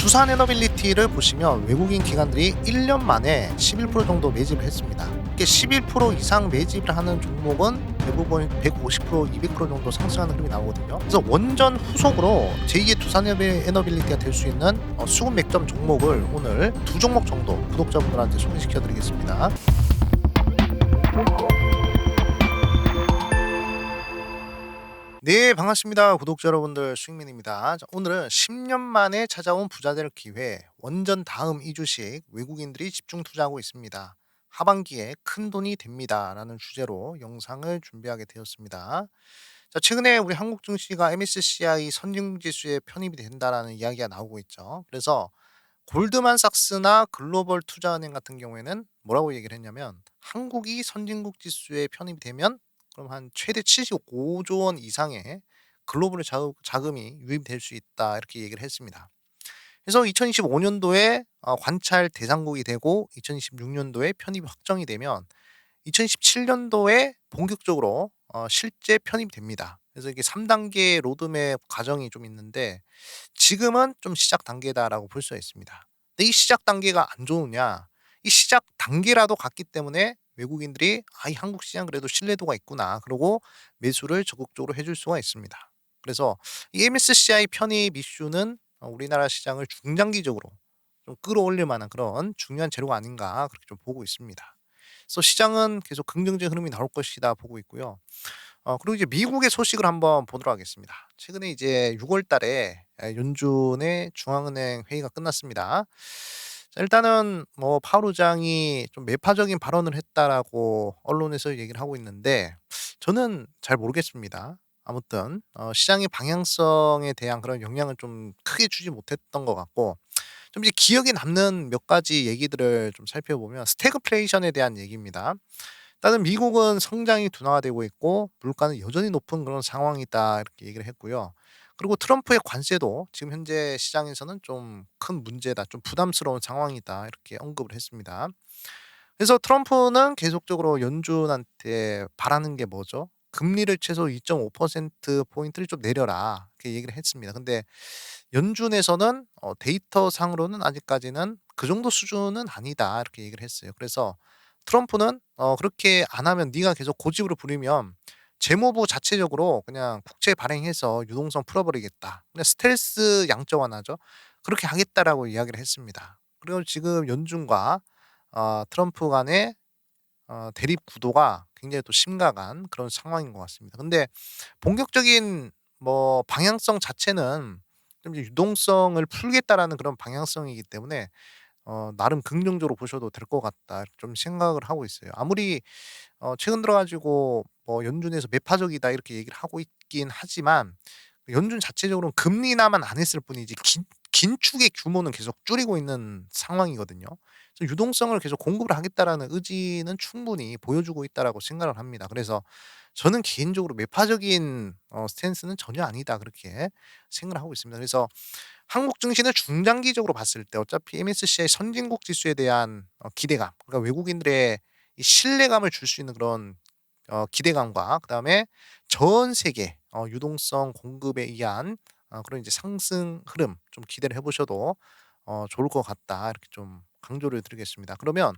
두산 에너빌리티를 보시면 외국인 기관들이 1년 만에 11% 정도 매집을 했습니다. 이게 11% 이상 매집을 하는 종목은 대부분 150%, 200% 정도 상승하는 흐름이 나오거든요. 그래서 원전 후속으로 제2의 두산 에너빌리티가 될 수 있는 수급 맥점 종목을 오늘 두 종목 정도 구독자분들한테 소개시켜 드리겠습니다. 네, 반갑습니다. 구독자 여러분들, 수익민입니다. 자, 오늘은 10년 만에 찾아온 부자될 기회, 원전 다음 이주식 외국인들이 집중 투자하고 있습니다. 하반기에 큰 돈이 됩니다라는 주제로 영상을 준비하게 되었습니다. 자, 최근에 우리 한국 증시가 MSCI 선진국 지수에 편입이 된다라는 이야기가 나오고 있죠. 그래서 골드만삭스나 글로벌 투자은행 같은 경우에는 뭐라고 얘기를 했냐면, 한국이 선진국 지수에 편입이 되면 그럼 한 최대 75조 원 이상의 글로벌 자금이 유입될 수 있다, 이렇게 얘기를 했습니다. 그래서 2025년도에 관찰 대상국이 되고 2026년도에 편입이 확정이 되면 2027년도에 본격적으로 실제 편입이 됩니다. 그래서 이게 3단계 로드맵 과정이 좀 있는데, 지금은 좀 시작 단계다라고 볼 수가 있습니다. 근데 이 시작 단계가 안 좋으냐? 이 시작 단계라도 갔기 때문에 외국인들이 '아, 이 한국 시장 그래도 신뢰도가 있구나.' 그러고 매수를 적극적으로 해줄 수가 있습니다. 그래서 이 MSCI 편입 이슈는 우리나라 시장을 중장기적으로 좀 끌어올릴 만한 그런 중요한 재료가 아닌가, 그렇게 좀 보고 있습니다. 그래서 시장은 계속 긍정적인 흐름이 나올 것이다 보고 있고요. 그리고 이제 미국의 소식을 한번 보도록 하겠습니다. 최근에 이제 6월 달에 연준의 중앙은행 회의가 끝났습니다. 자, 일단은 뭐 파월 의장이 좀 매파적인 발언을 했다라고 언론에서 얘기를 하고 있는데, 저는 잘 모르겠습니다. 아무튼 시장의 방향성에 대한 그런 영향을 좀 크게 주지 못했던 것 같고, 좀 이제 기억에 남는 몇 가지 얘기들을 좀 살펴보면 스태그플레이션에 대한 얘기입니다. 일단은 미국은 성장이 둔화되고 있고 물가는 여전히 높은 그런 상황이다, 이렇게 얘기를 했고요. 그리고 트럼프의 관세도 지금 현재 시장에서는 좀 큰 문제다, 좀 부담스러운 상황이다, 이렇게 언급을 했습니다. 그래서 트럼프는 계속적으로 연준한테 바라는 게 뭐죠? 금리를 최소 2.5% 포인트를 좀 내려라, 이렇게 얘기를 했습니다. 근데 연준에서는 데이터상으로는 아직까지는 그 정도 수준은 아니다, 이렇게 얘기를 했어요. 그래서 트럼프는 그렇게 안 하면, 네가 계속 고집을 부리면 재무부 자체적으로 그냥 국채 발행해서 유동성 풀어버리겠다, 그냥 스텔스 양적 완화죠. 그렇게 하겠다라고 이야기를 했습니다. 그리고 지금 연준과 트럼프 간의 대립 구도가 굉장히 또 심각한 그런 상황인 것 같습니다. 근데 본격적인 뭐 방향성 자체는 좀 이제 유동성을 풀겠다라는 그런 방향성이기 때문에 나름 긍정적으로 보셔도 될 것 같다, 이렇게 좀 생각을 하고 있어요. 아무리 최근 들어 가지고 뭐 "연준에서 매파적이다." 이렇게 얘기를 하고 있긴 하지만, 연준 자체적으로는 금리 인하만 안 했을 뿐이지 긴축의 규모는 계속 줄이고 있는 상황이거든요. 그래서 '유동성을 계속 공급을 하겠다.'라는 의지는 충분히 보여주고 있다라고 생각을 합니다. 그래서 저는 개인적으로 '매파적인 스탠스는 전혀 아니다.' 그렇게 생각을 하고 있습니다. 그래서 한국 증시는 중장기적으로 봤을 때 어차피 MSCI 선진국 지수에 대한 기대감, 그러니까 외국인들의 이 신뢰감을 줄 수 있는 그런 기대감과, 그다음에 전 세계 유동성 공급에 의한 그런 이제 상승 흐름 좀 기대를 해 보셔도 좋을 것 같다, 이렇게 좀 강조를 드리겠습니다. 그러면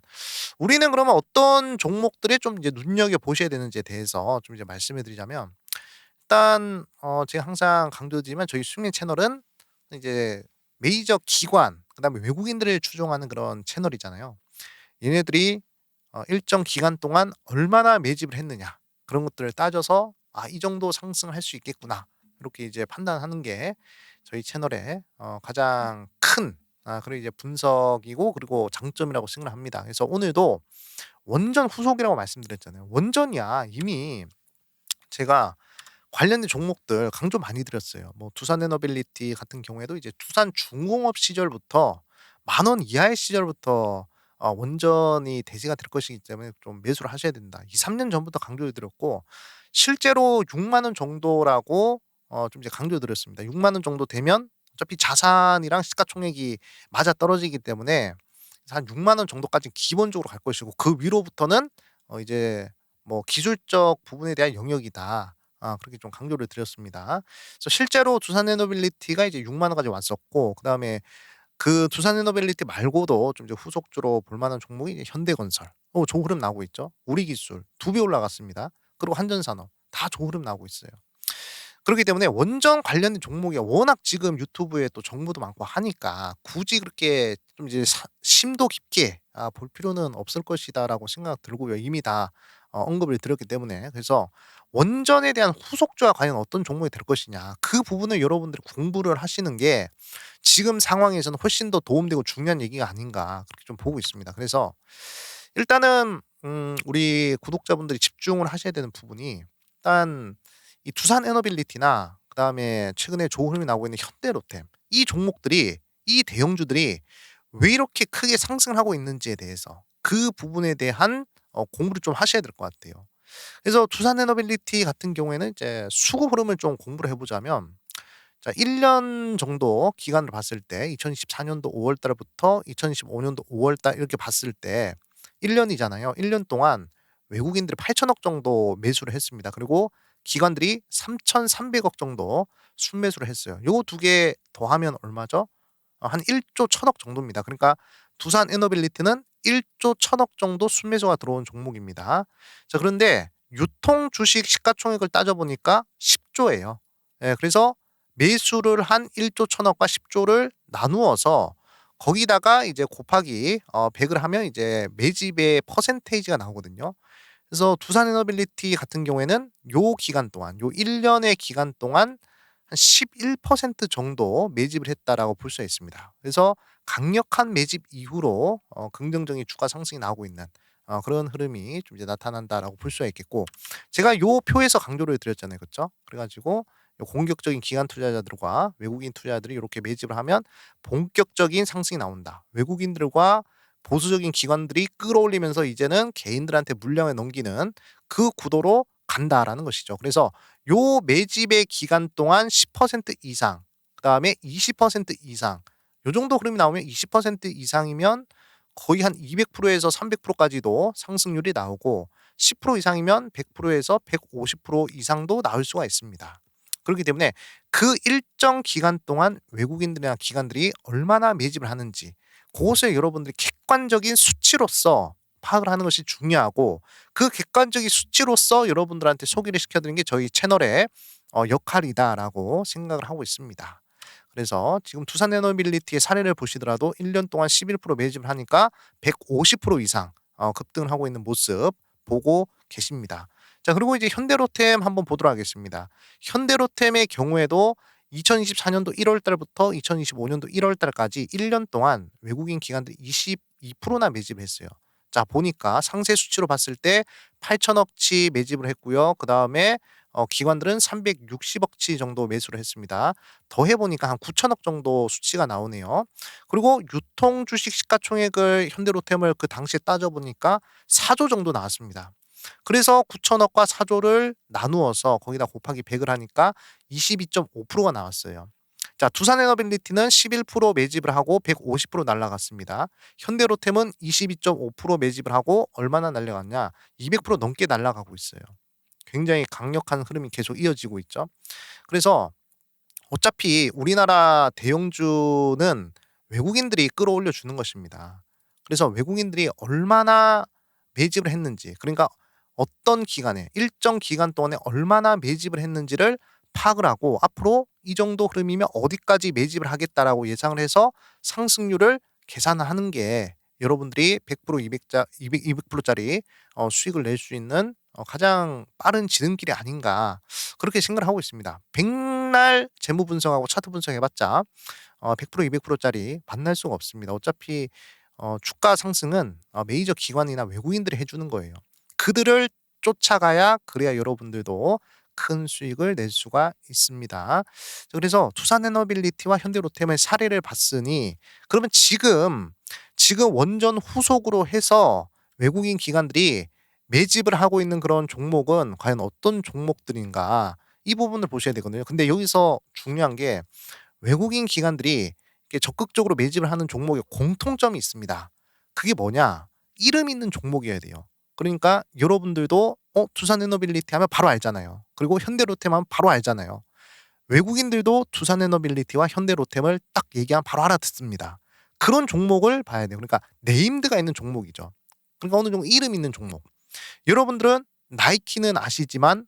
우리는 그러면 어떤 종목들에 좀 이제 눈여겨 보셔야 되는지에 대해서 좀 이제 말씀을 드리자면, 일단 제가 항상 강조드리지만 저희 수익 채널은 이제 메이저 기관, 그다음에 외국인들을 추종하는 그런 채널이잖아요. 얘네들이 일정 기간 동안 얼마나 매집을 했느냐, 그런 것들을 따져서 '아, 이 정도 상승할 수 있겠구나.' 이렇게 이제 판단하는 게 저희 채널의 가장 큰 그런 이제 분석이고, 그리고 장점이라고 생각을 합니다. 그래서 오늘도 원전 후속이라고 말씀드렸잖아요. 원전이야 이미 제가 관련된 종목들 강조 많이 드렸어요. 뭐 두산에너빌리티 같은 경우에도 이제 두산중공업 시절부터 10,000원 이하의 시절부터 원전이 대세가 될 것이기 때문에 좀 매수를 하셔야 된다, 2-3년 전부터 강조를 드렸고, 실제로 6만 원 정도라고 좀 이제 강조 드렸습니다. 6만 원 정도 되면 어차피 자산이랑 시가총액이 맞아떨어지기 때문에 한 6만 원 정도까지는 기본적으로 갈 것이고, 그 위로부터는 이제 뭐 기술적 부분에 대한 영역이다, 그렇게 좀 강조를 드렸습니다. 그래서 실제로 두산에너빌리티가 이제 6만 원까지 왔었고, 그다음에 그 두산에너빌리티 말고도 좀 이제 후속주로 볼 만한 종목이 이제 현대건설. 좋은 흐름 나오고 있죠. 우리기술 2배 올라갔습니다. 그리고 한전산업 다 좋은 흐름 나오고 있어요. 그렇기 때문에 원전 관련된 종목이 워낙 지금 유튜브에 또 정보도 많고 하니까 굳이 그렇게 좀 이제 심도 깊게 볼 필요는 없을 것이다라고 생각 들고요. 이미 다 언급을 드렸기 때문에. 그래서 원전에 대한 후속주가 과연 어떤 종목이 될 것이냐, 그 부분을 여러분들이 공부를 하시는 게 지금 상황에서는 훨씬 더 도움되고 중요한 얘기가 아닌가 그렇게 좀 보고 있습니다. 그래서 일단은 우리 구독자분들이 집중을 하셔야 되는 부분이, 일단 이 두산에너빌리티나 그다음에 최근에 좋은 흐름이 나오고 있는 현대로템, 이 종목들이, 이 대형주들이 왜 이렇게 크게 상승을 하고 있는지에 대해서 그 부분에 대한 공부를 좀 하셔야 될 것 같아요. 그래서 두산에너빌리티 같은 경우에는 이제 수급 흐름을 좀 공부를 해 보자면, 자 1년 정도 기간을 봤을 때 2024년도 5월 달부터 2025년도 5월 달 이렇게 봤을 때 1 년이잖아요. 1년 동안 외국인들이 8천억 정도 매수를 했습니다. 그리고 기관들이 3,300억 정도 순매수를 했어요. 요거 두 개 더하면 얼마죠? 한 1조 1,000억 정도입니다. 그러니까 두산에너빌리티는 1조 1,000억 정도 순매수가 들어온 종목입니다. 자 그런데 유통 주식 시가총액을 따져 보니까 10 조예요. 예, 그래서 매수를 한 1조 1,000억과 10 조를 나누어서 거기다가 이제 곱하기 100을 하면 이제 매집의 퍼센테이지가 나오거든요. 그래서 두산에너빌리티 같은 경우에는 요 기간 동안, 요 1 년의 기간 동안 한 11% 정도 매집을 했다라고 볼 수가 있습니다. 그래서 강력한 매집 이후로 긍정적인 주가 상승이 나오고 있는 그런 흐름이 좀 이제 나타난다라고 볼 수가 있겠고, 제가 요 표에서 강조를 드렸잖아요. 그쵸? 그래 가지고 요 공격적인 기관 투자자들과 외국인 투자자들이 요렇게 매집을 하면 본격적인 상승이 나온다. 외국인들과 보수적인 기관들이 끌어올리면서 이제는 개인들한테 물량을 넘기는 그 구도로 간다라는 것이죠. 그래서 요 매집의 기간 동안 10% 이상, 그다음에 20% 이상, 요 정도 흐름이 나오면 20% 이상이면 거의 한 200% 에서 300% 까지도 상승률이 나오고, 10% 이상이면 100% 에서 150% 이상도 나올 수가 있습니다. 그렇기 때문에 그 일정 기간 동안 외국인들이나 기관들이 얼마나 매집을 하는지, 그것을 여러분들이 객관적인 수치로서 파악을 하는 것이 중요하고, 그 객관적인 수치로서 여러분들한테 소개를 시켜 드리는 게 저희 채널의 역할이다라고 생각을 하고 있습니다. 그래서 지금 두산에너빌리티의 사례를 보시더라도 1년 동안 11% 매집을 하니까 150% 이상 급등을 하고 있는 모습 보고 계십니다. 자 그리고 이제 현대로템 한번 보도록 하겠습니다. 현대로템의 경우에도 2024년도 1월 달부터 2025년도 1월 달까지 1년 동안 외국인 기관들이 22%나 매집했어요. 자 보니까 상세 수치로 봤을 때 8천억치 매집을 했고요. 그다음에 기관들은 360억치 정도 매수를 했습니다. 더해 보니까 한 9천억 정도 수치가 나오네요. 그리고 유통 주식 시가총액을 현대로템을 그 당시에 따져 보니까 4조 정도 나왔습니다. 그래서 9천억과 4조를 나누어서 거기다 곱하기 100을 하니까 22.5%가 나왔어요. 자 두산에너빌리티는 11% 매집을 하고 150% 날라갔습니다. 현대로템은 22.5% 매집을 하고 얼마나 날라갔냐? 200% 넘게 날라가고 있어요. 굉장히 강력한 흐름이 계속 이어지고 있죠. 그래서 어차피 우리나라 대형주는 외국인들이 끌어올려 주는 것입니다. 그래서 외국인들이 얼마나 매집을 했는지, 그러니까 어떤 기간에, 일정 기간 동안에 얼마나 매집을 했는지를 파악을 하고 앞으로 이 정도 흐름이면 어디까지 매집을 하겠다라고 예상을 해서 상승률을 계산을 하는 게 여러분들이 100% 200% 짜리 수익을 낼 수 있는 가장 빠른 지름길이 아닌가 그렇게 생각을 하고 있습니다. 백날 재무 분석하고 차트 분석해 봤자 100% 200% 짜리 만날 수가 없습니다. 어차피 주가 상승은 메이저 기관이나 외국인들이 해 주는 거예요. 그들을 쫓아가야, 그래야 여러분들도 큰 수익을 낼 수가 있습니다. 자 그래서 두산에너빌리티와 현대로템의 사례를 봤으니, 그러면 지금 원전 후속으로 해서 외국인 기관들이 매집을 하고 있는 그런 종목은 과연 어떤 종목들인가, 이 부분을 보셔야 되거든요. 근데 여기서 중요한 게, 외국인 기관들이 이렇게 적극적으로 매집을 하는 종목에 공통점이 있습니다. 그게 뭐냐? 이름 있는 종목이어야 돼요. 그러니까 여러분들도 두산에너빌리티 하면 바로 알잖아요. 그리고 현대로템 하면 바로 알잖아요. 외국인들도 두산에너빌리티와 현대로템을 딱 얘기하면 바로 알아듣습니다. 그런 종목을 봐야 돼요. 그러니까 네임드가 있는 종목이죠. 그러니까 어느 정도 이름 있는 종목. 여러분들은 나이키는 아시지만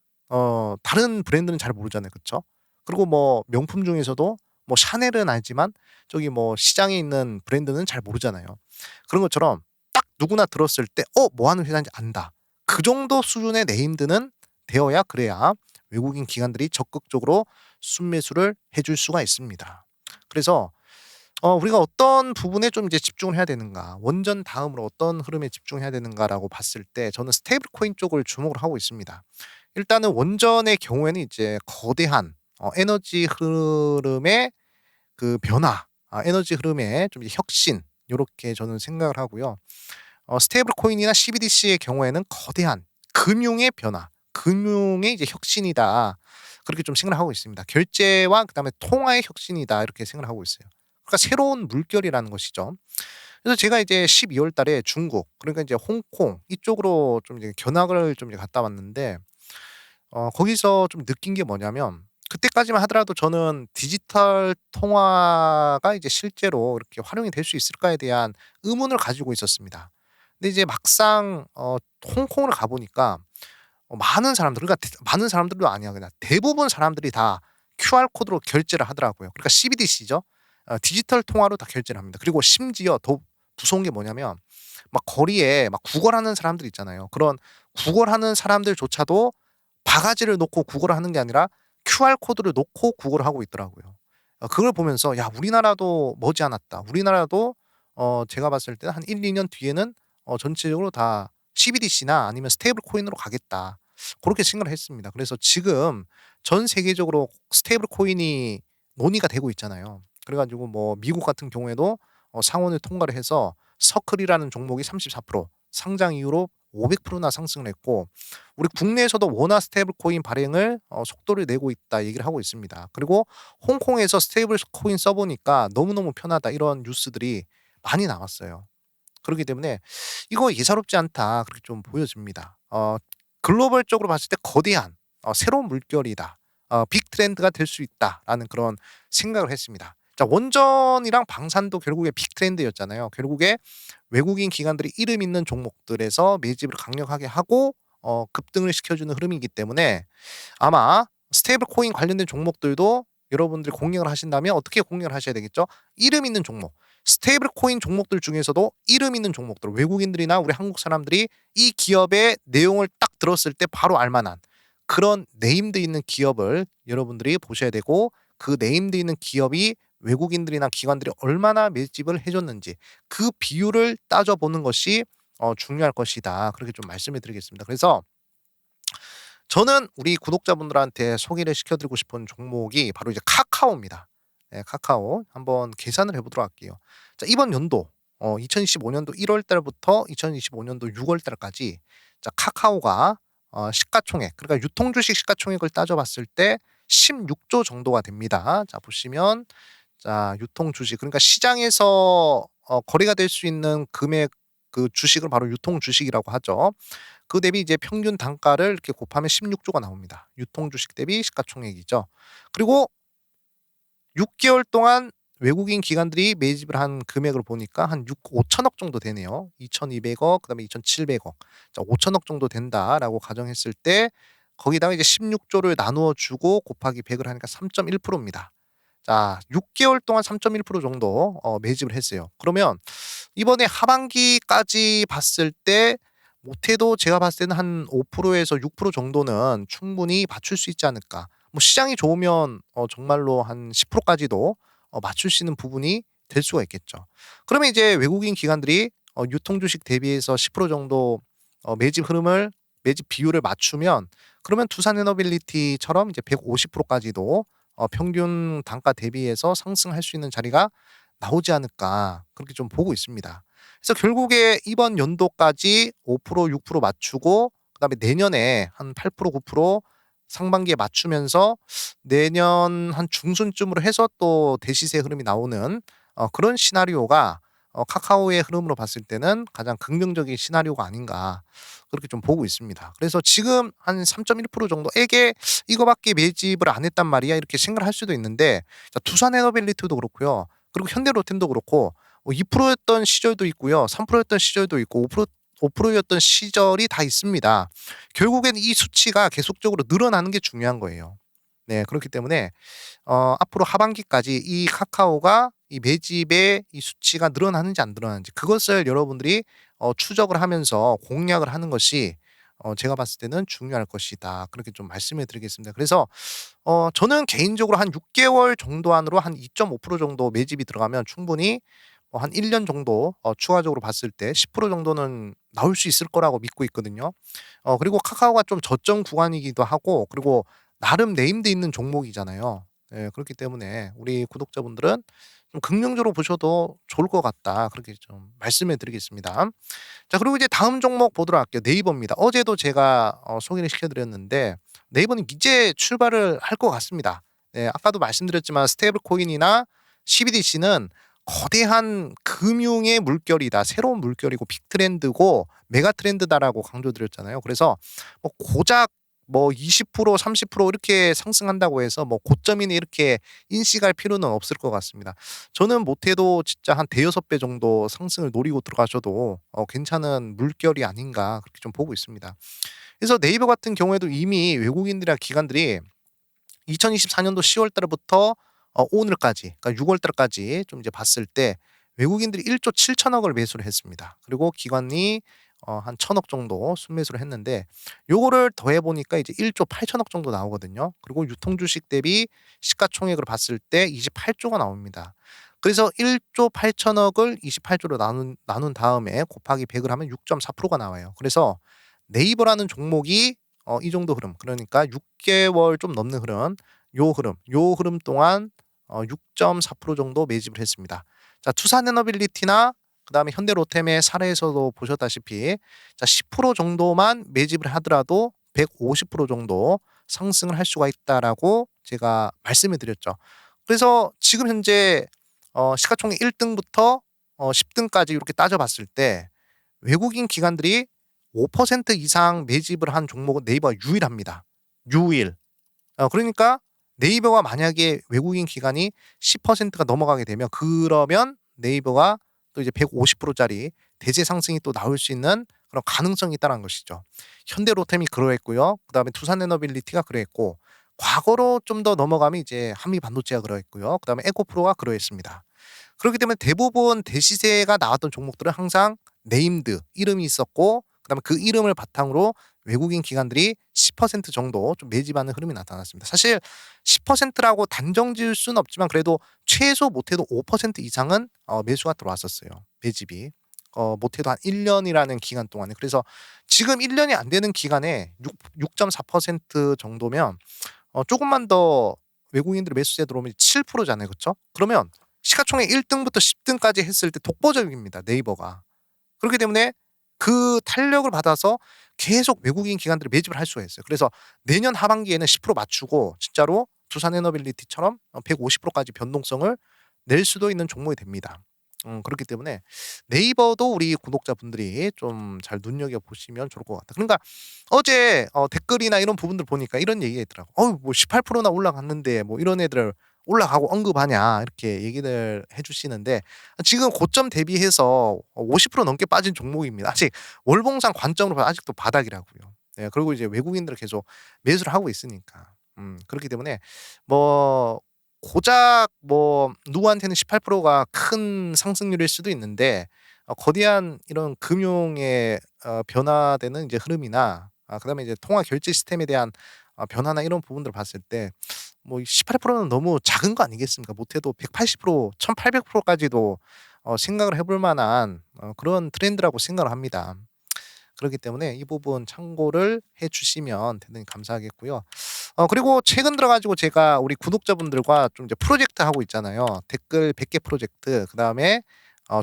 다른 브랜드는 잘 모르잖아요. 그쵸? 그리고 뭐 명품 중에서도 뭐 샤넬은 알지만 저기 뭐 시장에 있는 브랜드는 잘 모르잖아요. 그런 것처럼 딱 누구나 들었을 때 뭐 하는 회사인지 안다. 그 정도 수준의 네임드는 되어야 그래야 외국인 기관들이 적극적으로 순매수를 해줄 수가 있습니다. 그래서 우리가 어떤 부분에 좀 이제 집중을 해야 되는가, 원전 다음으로 어떤 흐름에 집중해야 되는가라고 봤을 때 저는 스테이블 코인 쪽을 주목을 하고 있습니다. 일단은 원전의 경우에는 이제 거대한 에너지 흐름의 그 변화, 에너지 흐름의 좀 이제 혁신 요렇게 저는 생각을 하고요. 스테이블 코인이나 CBDC의 경우에는 거대한 금융의 변화, 금융의 이제 혁신이다. 그렇게 좀 생각을 하고 있습니다. 결제와 그다음에 통화의 혁신이다. 이렇게 생각을 하고 있어요. 그러니까 새로운 물결이라는 것이죠. 그래서 제가 이제 12월 달에 중국 그러니까 이제 홍콩 이쪽으로 좀 이제 견학을 좀 이제 갔다 왔는데 거기서 좀 느낀 게 뭐냐면 그때까지만 하더라도 저는 '디지털 통화가 이제 실제로 이렇게 활용이 될 수 있을까.'에 대한 의문을 가지고 있었습니다. 근데 이제 막상 홍콩을 가 보니까 많은 사람들 그러니까 많은 사람들도 아니야. 그냥 대부분 사람들이 다 QR 코드로 결제를 하더라고요. 그러니까 CBDC죠. 디지털 통화로 다 결제를 합니다. 그리고 심지어 더 무서운 게 뭐냐면 막 거리에 막 구걸하는 사람들 있잖아요. 그런 구걸하는 사람들조차도 바가지를 놓고 구걸을 하는 게 아니라 QR 코드를 놓고 구걸을 하고 있더라고요. 그걸 보면서 '야 우리나라도 머지않았다. 우리나라도 제가 봤을 때는 한 1-2년 뒤에는 전체적으로 다 CBDC나 아니면 스테이블 코인으로 가겠다.' 고렇게 생각을 했습니다. 그래서 지금 전 세계적으로 스테이블 코인이 논의가 되고 있잖아요. 그래 가지고 뭐 미국 같은 경우에도 상원을 통과를 해서 서클이라는 종목이 34% 상장 이후로 500%나 상승을 했고 우리 국내에서도 원화 스테이블 코인 발행을 속도를 내고 있다 얘기를 하고 있습니다. 그리고 홍콩에서 스테이블 코인 써 보니까 "너무너무 편하다." 이런 뉴스들이 많이 나왔어요. 그렇기 때문에 '이거 예사롭지 않다.' 그렇게 좀 보여집니다. 글로벌적으로 봤을 때 '거대한 새로운 물결이다. 빅 트렌드가 될 수 있다.'라는 그런 생각을 했습니다. 자 원전이랑 방산도 결국에 빅 트렌드였잖아요. 결국에 외국인 기관들이 이름 있는 종목들에서 매집을 강력하게 하고 급등을 시켜주는 흐름이기 때문에 아마 스테이블 코인 관련된 종목들도 여러분들이 공략을 하신다면 어떻게 공략을 하셔야 되겠죠? 이름 있는 종목. 스테이블 코인 종목들 중에서도 이름 있는 종목들, 외국인들이나 우리 한국 사람들이 이 기업의 내용을 딱 들었을 때 바로 알 만한 그런 네임드 있는 기업을 여러분들이 보셔야 되고 그 네임드 있는 기업이 외국인들이나 기관들이 얼마나 매집을 해 줬는지 그 비율을 따져 보는 것이 중요할 것이다. 그렇게 좀 말씀을 드리겠습니다. 그래서 저는 우리 구독자분들한테 소개를 시켜 드리고 싶은 종목이 바로 이제 카카오입니다. 네, 카카오. 한번 계산을 해 보도록 할게요. 자 이번 연도 2025 년도 1월 달부터 2025 년도 6월 달까지 자 카카오가 시가총액 그러니까 유통주식 시가총액을 따져 봤을 때 16조 정도가 됩니다. 자 보시면 자 유통주식 그러니까 시장에서 거래가 될 수 있는 금액 그 주식을 바로 유통주식이라고 하죠. 그 대비 이제 평균 단가를 이렇게 곱하면 16조가 나옵니다. 유통주식 대비 시가총액이죠. 그리고 6 개월 동안 외국인 기관들이 매집을 한 금액을 보니까 한 6 5천억 정도 되네요. 2,200억 그다음에 2,700억. 자 5천억 정도 된다라고 가정했을 때 거기다가 이제 16조를 나누어 주고 곱하기 100을 하니까 3.1% 입니다. 자 6 개월 동안 3.1% 정도 매집을 했어요. 그러면 이번에 하반기까지 봤을 때 못해도 제가 봤을 때는 한 5% 에서 6% 정도는 충분히 맞출 수 있지 않을까. 뭐 시장이 좋으면 정말로 한 10% 까지도 맞출 수 있는 부분이 될 수가 있겠죠. 그러면 이제 외국인 기관들이 유통 주식 대비해서 10% 정도 매집 비율을 맞추면 그러면 두산에너빌리티처럼 이제 150% 까지도 평균 단가 대비해서 상승할 수 있는 자리가 나오지 않을까 그렇게 좀 보고 있습니다. 그래서 결국에 이번 연도까지 5% 6% 맞추고 그다음에 내년에 한 8% 9% 상반기에 맞추면서 내년 한 중순쯤으로 해서 또 대시세 흐름이 나오는 그런 시나리오가 카카오의 흐름으로 봤을 때는 가장 긍정적인 시나리오가 아닌가 그렇게 좀 보고 있습니다. 그래서 지금 한 3.1% 정도에게 '이거밖에 매집을 안 했단 말이야.' 이렇게 생각을 할 수도 있는데 자 두산에너빌리티도 그렇고요. 그리고 현대로템도 그렇고 2%였던 시절도 있고요. 3%였던 시절도 있고 5%였던 시절이 다 있습니다. 결국엔 이 수치가 계속적으로 늘어나는 게 중요한 거예요. 네. 그렇기 때문에 앞으로 하반기까지 이 카카오가 이 매집의 이 수치가 늘어나는지 안 늘어나는지 그것을 여러분들이 추적을 하면서 공략을 하는 것이 제가 봤을 때는 중요할 것이다. 그렇게 좀 말씀을 드리겠습니다. 그래서 저는 개인적으로 한 6 개월 정도 안으로 한 2.5% 정도 매집이 들어가면 충분히 한 1년 정도 추가적으로 봤을 때 10% 정도는 나올 수 있을 거라고 믿고 있거든요. 그리고 카카오가 좀 저점 구간이기도 하고 그리고 나름 네임드 있는 종목이잖아요. 예 그렇기 때문에 우리 구독자분들은 좀 긍정적으로 보셔도 좋을 것 같다. 그렇게 좀 말씀을 드리겠습니다. 자 그리고 이제 다음 종목 보도록 할게요. 네이버입니다. 어제도 제가 소개를 시켜 드렸는데 네이버는 이제 출발을 할 것 같습니다. 네 아까도 말씀드렸지만 스테이블 코인이나 CBDC는 거대한 금융의 물결이다. 새로운 물결이고 빅 트렌드고 메가 트렌드다라고 강조드렸잖아요. 그래서 고작 20% 30% 이렇게 상승한다고 해서 고점이네 이렇게 인식할 필요는 없을 것 같습니다. 저는 못해도 진짜 한 대여섯 배 정도 상승을 노리고 들어가셔도 괜찮은 물결이 아닌가 그렇게 좀 보고 있습니다. 그래서 네이버 같은 경우에도 이미 외국인들이나 기관들이 2024 년도 10월 달부터 오늘까지 그러니까 6월 달까지 좀 이제 봤을 때 외국인들이 1조 7천억을 매수를 했습니다. 그리고 기관이 한 1,000억 정도 순매수를 했는데 요거를 더해 보니까 이제 1조 8천억 정도 나오거든요. 그리고 유통 주식 대비 시가총액을 봤을 때 28조가 나옵니다. 그래서 1조 8천억을 28조로 나눈 다음에 곱하기 100을 하면 6.4%가 나와요. 그래서 네이버라는 종목이 이 정도 흐름 그러니까 6 개월 좀 넘는 흐름 요 흐름 동안 6.4% 정도 매집을 했습니다. 자 투싼에너빌리티나 그다음에 현대로템의 사례에서도 보셨다시피 자 10% 정도만 매집을 하더라도 150% 정도 상승을 할 수가 있다라고 제가 말씀을 드렸죠. 그래서 지금 현재 시가총액 1 등부터 10 등까지 이렇게 따져 봤을 때 외국인 기관들이 5% 이상 매집을 한 종목은 네이버가 유일합니다. 유일. 그러니까 네이버가 만약에 외국인 기관이 10%가 넘어가게 되면 그러면 네이버가 또 이제 150% 짜리 대세 상승이 또 나올 수 있는 그런 가능성이 있다는 것이죠. 현대로템이 그러했고요. 그다음에 두산에너빌리티가 그러했고 과거로 좀 더 넘어가면 이제 한미반도체가 그러했고요. 그다음에 에코프로가 그러했습니다. 그렇기 때문에 대부분 대시세가 나왔던 종목들은 항상 네임드 이름이 있었고 그다음에 그 이름을 바탕으로 외국인 기관들이 10% 정도 좀 매집하는 흐름이 나타났습니다. 사실 10%라고 단정 지을 수는 없지만 그래도 최소 못해도 5% 이상은 매수가 들어왔었어요, 매집이. 못해도 한 1 년이라는 기간 동안에. 그래서 지금 1 년이 안 되는 기간에 6.4% 정도면 조금만 더 외국인들이 매수세 들어오면 7% 잖아요. 그쵸? 그러면 시가총액 1 등부터 10 등까지 했을 때 독보적입니다, 네이버가. 그렇기 때문에 그 탄력을 받아서 계속 외국인 기관들이 매집을 할 수가 있어요. 그래서 내년 하반기에는 10% 맞추고 진짜로 두산에너빌리티처럼 150% 까지 변동성을 낼 수도 있는 종목이 됩니다. 그렇기 때문에 네이버도 우리 구독자분들이 좀 잘 눈여겨 보시면 좋을 것 같다. 그러니까 어제 댓글이나 이런 부분들 보니까 이런 얘기가 있더라고. "어유 뭐 18%나 올라갔는데 뭐 이런 애들 올라가고 언급하냐." 이렇게 얘기를 해 주시는데 지금 고점 대비해서 50% 넘게 빠진 종목입니다. 아직 월봉상 관점으로 봐도 아직도 바닥이라고요. 네 그리고 이제 외국인들은 계속 매수를 하고 있으니까. 그렇기 때문에 뭐 고작 누구한테는 18%가 큰 상승률일 수도 있는데 거대한 이런 금융의 변화되는 이제 흐름이나 그다음에 이제 통화 결제 시스템에 대한 변화나 이런 부분들을 봤을 때 18%는 너무 작은 거 아니겠습니까? 못해도 180% 1,800% 까지도 생각을 해볼 만한 그런 트렌드라고 생각을 합니다. 그렇기 때문에 이 부분 참고를 해 주시면 대단히 감사하겠고요. 그리고 최근 들어 가지고 제가 우리 구독자분들과 좀 이제 프로젝트 하고 있잖아요. 댓글 100개 프로젝트 그다음에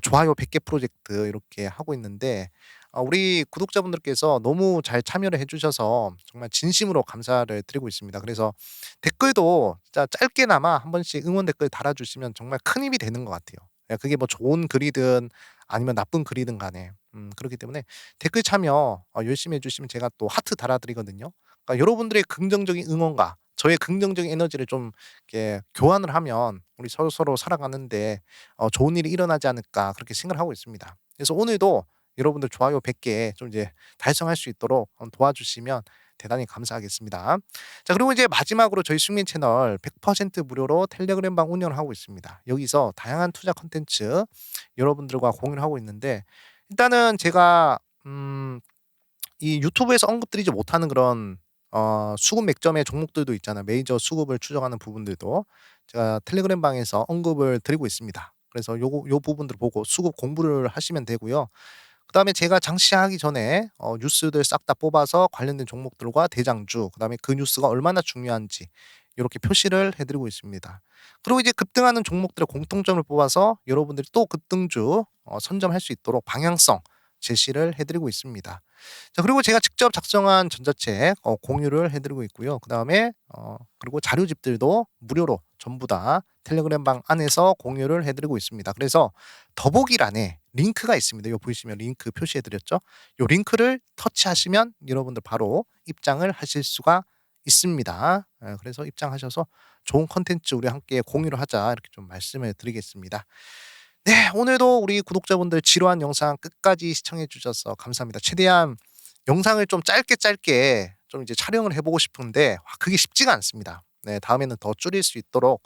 좋아요 100개 프로젝트 이렇게 하고 있는데 우리 구독자분들께서 너무 잘 참여를 해 주셔서 정말 진심으로 감사를 드리고 있습니다. 그래서 댓글도 진짜 짧게나마 한 번씩 응원 댓글 달아 주시면 정말 큰 힘이 되는 것 같아요. 예 그게 좋은 글이든 아니면 나쁜 글이든 간에. 그렇기 때문에 댓글 참여 열심히 해 주시면 제가 또 하트 달아 드리거든요. 그러니까 여러분들의 긍정적인 응원과 저의 긍정적인 에너지를 좀 이렇게 교환을 하면 우리 서로서로 살아가는데 '좋은 일이 일어나지 않을까.' 그렇게 생각을 하고 있습니다. 그래서 오늘도 여러분들 좋아요 100개 좀 이제 달성할 수 있도록 도와주시면 대단히 감사하겠습니다. 자, 그리고 이제 마지막으로 저희 숙민 채널 100% 무료로 텔레그램방 운영을 하고 있습니다. 여기서 다양한 투자 콘텐츠 여러분들과 공유를 하고 있는데, 일단은 제가 이 유튜브에서 언급드리지 못하는 그런 수급 맥점의 종목들도 있잖아요. 메이저 수급을 추정하는 부분들도 제가 텔레그램 방에서 언급을 드리고 있습니다. 그래서 요 부분들을 보고 수급 공부를 하시면 되고요. 그다음에 제가 장시하기 전에 뉴스들 싹 다 뽑아서 관련된 종목들과 대장주, 그다음에 그 뉴스가 얼마나 중요한지 이렇게 표시를 해 드리고 있습니다. 그리고 이제 급등하는 종목들의 공통점을 뽑아서 여러분들이 또 급등주 선점할 수 있도록 방향성 제시를 해 드리고 있습니다. 자, 그리고 제가 직접 작성한 전자책 공유를 해 드리고 있고요. 그다음에 그리고 자료집들도 무료로 전부 다 텔레그램 방 안에서 공유를 해 드리고 있습니다. 그래서 더보기란에 링크가 있습니다. 요 보이시면 링크 표시해 드렸죠? 요 링크를 터치하시면 여러분들 바로 입장을 하실 수가 있습니다. 그래서 입장하셔서 "좋은 콘텐츠 우리 함께 공유를 하자." 이렇게 좀 말씀을 드리겠습니다. 네. 오늘도 우리 구독자분들 지루한 영상 끝까지 시청해 주셔서 감사합니다. 최대한 영상을 좀 짧게 짧게 좀 이제 촬영을 해 보고 싶은데 그게 쉽지가 않습니다. 네. 다음에는 더 줄일 수 있도록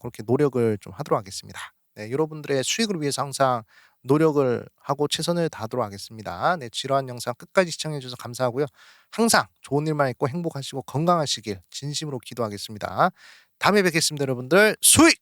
그렇게 노력을 좀 하도록 하겠습니다. 네. 여러분들의 수익을 위해서 항상 노력을 하고 최선을 다하도록 하겠습니다. 네. 지루한 영상 끝까지 시청해 주셔서 감사하고요. 항상 좋은 일만 있고 행복하시고 건강하시길 진심으로 기도하겠습니다. 다음에 뵙겠습니다, 여러분들. 수익!